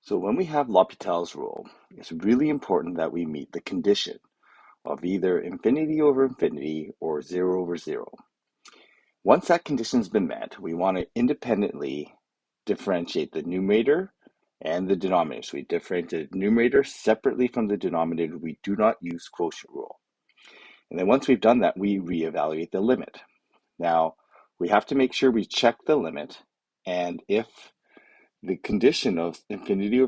So when we have L'Hopital's rule, it's really important that we meet the condition of either infinity over infinity or 0 over 0. Once that condition's been met, we want to independently differentiate the numerator and the denominator. So we differentiate the numerator separately from the denominator. We do not use quotient rule. And then once we've done that, we reevaluate the limit. Now, we have to make sure we check the limit, and if the condition of infinity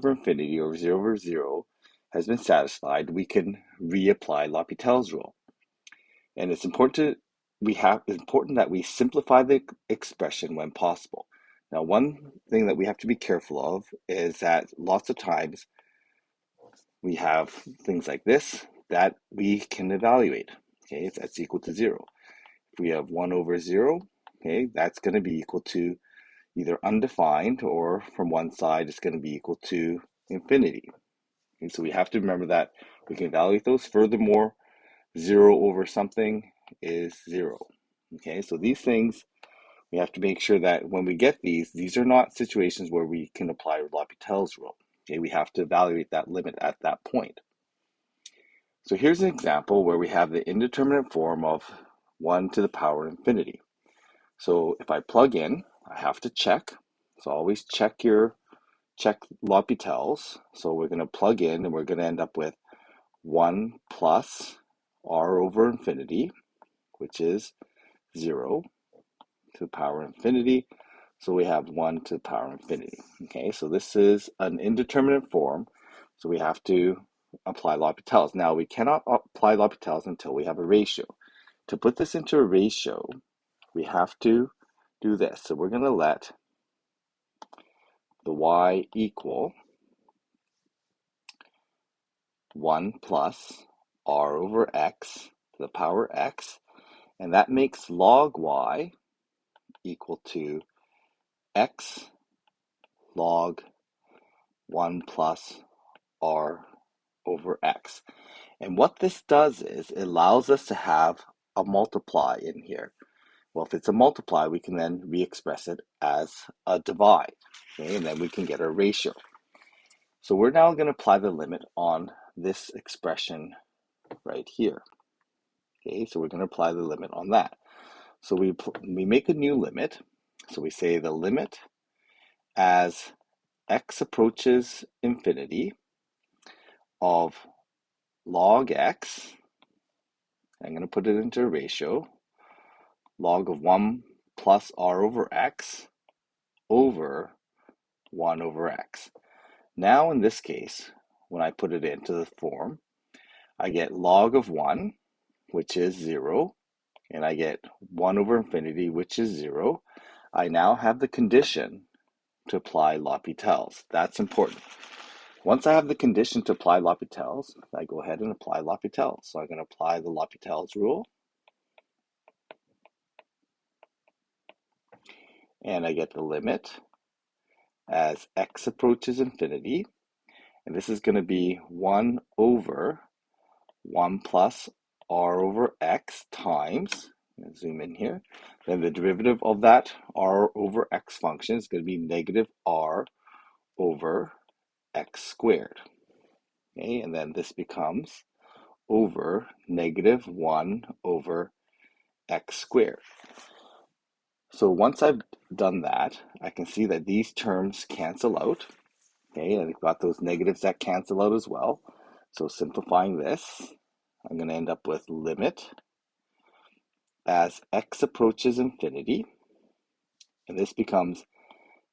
or 0 over 0 has been satisfied, we can reapply L'Hopital's rule. And it's important that we simplify the expression when possible. Now, one thing that we have to be careful of is that lots of times we have things like this that we can evaluate. Okay, that's equal to 0. If we have 1 over 0, okay, that's going to be equal to either undefined, or from one side it's going to be equal to infinity. And so we have to remember that we can evaluate those. Furthermore, 0 over something is 0. Okay, so these things, we have to make sure that when we get these are not situations where we can apply L'Hopital's rule. Okay, we have to evaluate that limit at that point. So here's an example where we have the indeterminate form of 1 to the power infinity. So if I plug in, I have to check. So always check L'Hopital's. So we're going to plug in and we're going to end up with 1 plus r over infinity, which is 0 to the power infinity. So we have 1 to the power infinity. Okay, so this is an indeterminate form. So we have to apply L'Hopital's. Now we cannot apply L'Hopital's until we have a ratio. To put this into a ratio, we have to do this. So we're going to let the y equal 1 plus r over x to the power x, and that makes log y equal to x log 1 plus r over x. And what this does is it allows us to have a multiply in here. Well, if it's a multiply, we can then re-express it as a divide, okay? And then we can get a ratio. So we're now going to apply the limit on this expression right here. Okay, so we're going to apply the limit on that. So we make a new limit. So we say the limit as x approaches infinity of log x, I'm going to put it into a ratio, log of 1 plus r over x over 1 over x. Now in this case, when I put it into the form, I get log of 1, which is 0, and I get 1 over infinity, which is 0. I now have the condition to apply L'Hopital's. That's important. Once I have the condition to apply L'Hopital's, I go ahead and apply L'Hopital's. So I'm going to apply the L'Hopital's rule. And I get the limit as x approaches infinity. And this is going to be 1 over 1 plus r over x times, zoom in here, then the derivative of that r over x function is going to be negative r over x squared. Okay, and then this becomes over negative 1 over x squared. So once I've done that, I can see that these terms cancel out. Okay, and I've got those negatives that cancel out as well. So simplifying this, I'm going to end up with limit as x approaches infinity, and this becomes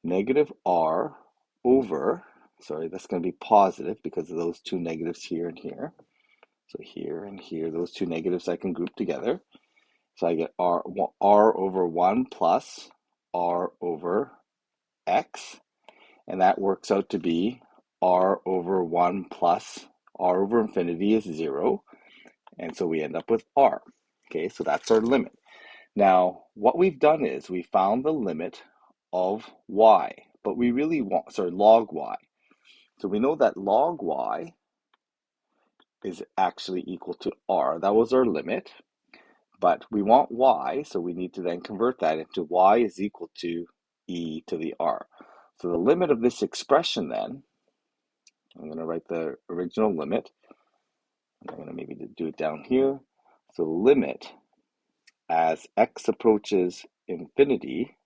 negative r over, sorry, that's going to be positive because of those two negatives here and here. So here and here, those two negatives I can group together. So I get r over 1 plus r over x, and that works out to be r over 1 plus r over infinity is 0, and so we end up with r. Okay, so that's our limit. Now, what we've done is we found the limit of y, but we really want, log y. So we know that log y is actually equal to r. That was our limit, but we want y, so we need to then convert that into y is equal to e to the r. So the limit of this expression then I'm going to write the original limit. I'm going to maybe do it down here. So limit as x approaches infinity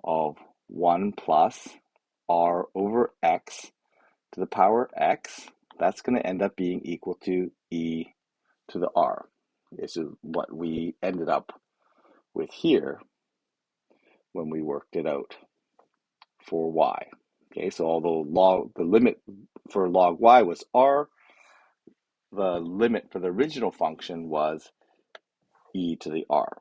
of 1 plus r over x to the power x, that's going to end up being equal to e to the r. This is what we ended up with here when we worked it out for y. Okay, so although the limit for log y was r, the limit for the original function was e to the r.